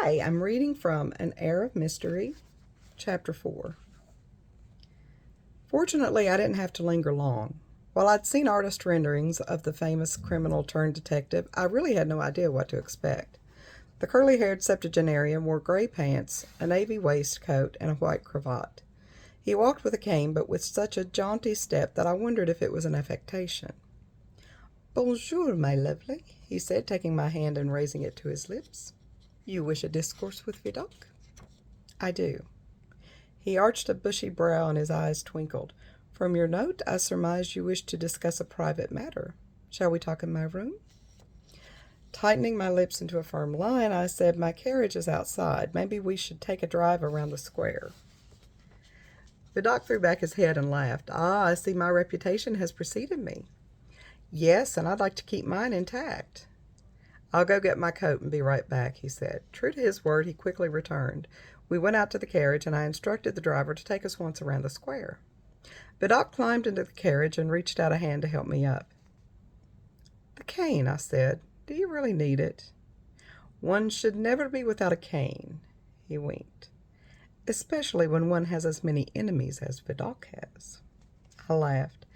Today I'm reading from An Air of Mystery, Chapter 4. Fortunately, I didn't have to linger long. While I'd seen artist renderings of the famous criminal-turned-detective, I really had no idea what to expect. The curly-haired septuagenarian wore gray pants, a navy waistcoat, and a white cravat. He walked with a cane, but with such a jaunty step that I wondered if it was an affectation. "Bonjour, my lovely," he said, taking my hand and raising it to his lips. "You wish a discourse with Vidocq?" "I do." He arched a bushy brow and his eyes twinkled. "From your note, I surmise you wish to discuss a private matter. Shall we talk in my room?" Tightening my lips into a firm line, I said, "My carriage is outside. Maybe we should take a drive around the square." Vidocq threw back his head and laughed. "Ah, I see my reputation has preceded me." "Yes, and I'd like to keep mine intact." "I'll go get my coat and be right back," he said. True to his word, he quickly returned. We went out to the carriage, and I instructed the driver to take us once around the square. Vidocq climbed into the carriage and reached out a hand to help me up. "The cane," I said. "Do you really need it?" "One should never be without a cane," he winked. "Especially when one has as many enemies as Vidocq has." I laughed.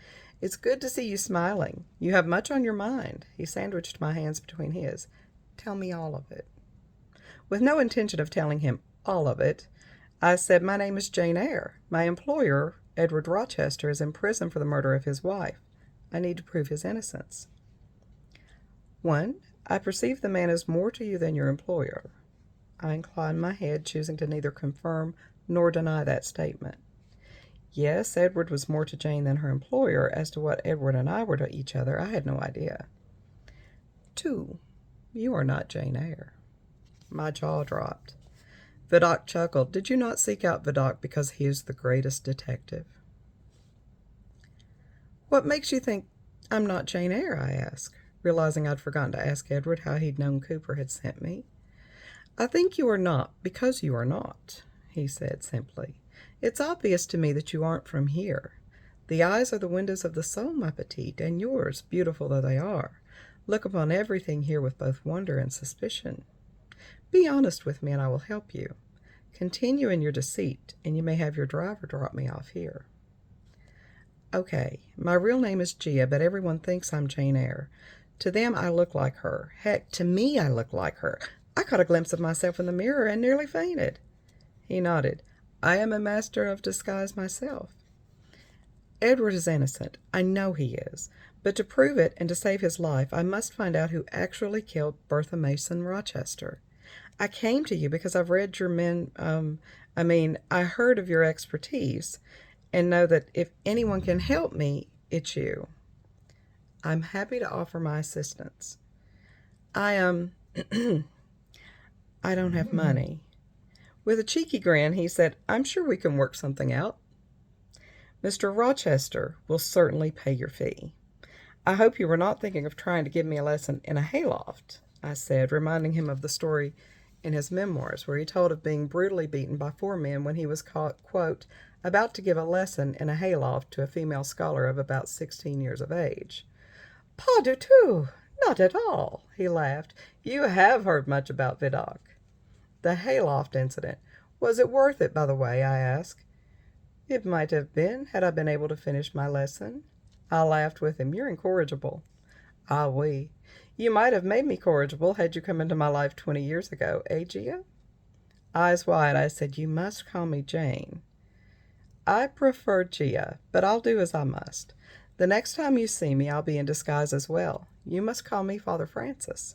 "It's good to see you smiling. You have much on your mind." He sandwiched my hands between his. "Tell me all of it." With no intention of telling him all of it, I said, "My name is Jane Eyre. My employer, Edward Rochester, is in prison for the murder of his wife. I need to prove his innocence." "1. I perceive the man is more to you than your employer." I inclined my head, choosing to neither confirm nor deny that statement. Yes, Edward was more to Jane than her employer. As to what Edward and I were to each other, I had no idea. 2. You are not Jane Eyre. My jaw dropped. Vidocq chuckled. "Did you not seek out Vidocq because he is the greatest detective?" "What makes you think I'm not Jane Eyre?" I asked, realizing I'd forgotten to ask Edward how he'd known Cooper had sent me. "I think you are not because you are not," he said simply. "It's obvious to me that you aren't from here. The eyes are the windows of the soul, my petite, and yours, beautiful though they are, look upon everything here with both wonder and suspicion. Be honest with me and I will help you. Continue in your deceit, and you may have your driver drop me off here." "Okay, my real name is Gia, but everyone thinks I'm Jane Eyre. To them, I look like her. Heck, to me, I look like her. I caught a glimpse of myself in the mirror and nearly fainted." He nodded. "I am a master of disguise myself." "Edward is innocent. I know he is. But to prove it and to save his life, I must find out who actually killed Bertha Mason Rochester. I came to you because I've read your I heard of your expertise and know that if anyone can help me, it's you." "I'm happy to offer my assistance." I don't have money." With a cheeky grin, he said, "I'm sure we can work something out. Mr. Rochester will certainly pay your fee." "I hope you were not thinking of trying to give me a lesson in a hayloft," I said, reminding him of the story in his memoirs, where he told of being brutally beaten by 4 men when he was caught, quote, "about to give a lesson in a hayloft to a female scholar of about 16 years of age." "Pas du tout! Not at all," he laughed. "You have heard much about Vidocq." "The hayloft incident. Was it worth it, by the way?" I asked. "It might have been, had I been able to finish my lesson." I laughed with him. "You're incorrigible." "Ah, oui. You might have made me corrigible had you come into my life 20 years ago, eh, Gia?" Eyes wide, I said, "You must call me Jane." "I prefer Gia, but I'll do as I must. The next time you see me, I'll be in disguise as well. You must call me Father Francis."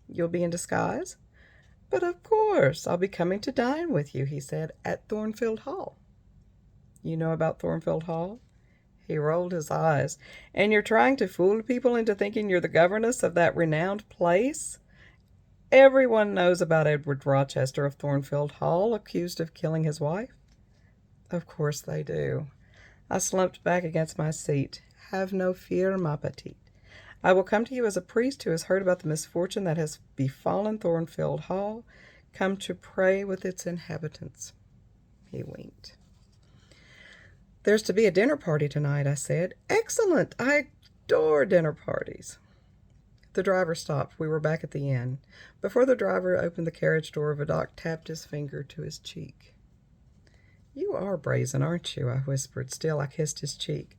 "You'll be in disguise?" "But of course. I'll be coming to dine with you," he said, "at Thornfield Hall." "You know about Thornfield Hall?" He rolled his eyes. "And you're trying to fool people into thinking you're the governess of that renowned place? Everyone knows about Edward Rochester of Thornfield Hall, accused of killing his wife." "Of course they do." I slumped back against my seat. "Have no fear, ma petite. I will come to you as a priest who has heard about the misfortune that has befallen Thornfield Hall, come to pray with its inhabitants." He winked. "There's to be a dinner party tonight," I said. "Excellent! I adore dinner parties." The driver stopped. We were back at the inn. Before the driver opened the carriage door, Vidocq tapped his finger to his cheek. "You are brazen, aren't you?" I whispered. Still, I kissed his cheek.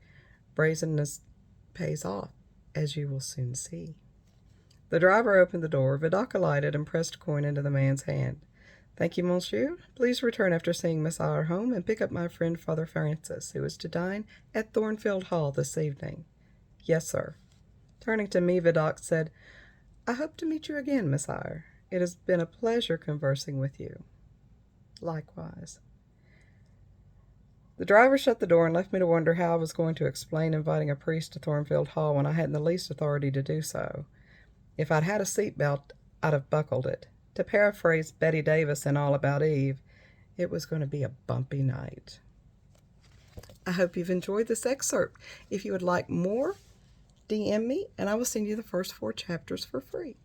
Brazenness pays off, as you will soon see. The driver opened the door. Vidocq alighted and pressed a coin into the man's hand. "Thank you, monsieur. Please return after seeing Miss Eyre home and pick up my friend Father Francis, who is to dine at Thornfield Hall this evening." "Yes, sir." Turning to me, Vidocq said, "I hope to meet you again, Miss Eyre. It has been a pleasure conversing with you." "Likewise." The driver shut the door and left me to wonder how I was going to explain inviting a priest to Thornfield Hall when I hadn't the least authority to do so. If I'd had a seatbelt, I'd have buckled it. To paraphrase Betty Davis in All About Eve, it was going to be a bumpy night. I hope you've enjoyed this excerpt. If you would like more, DM me and I will send you the first 4 chapters for free.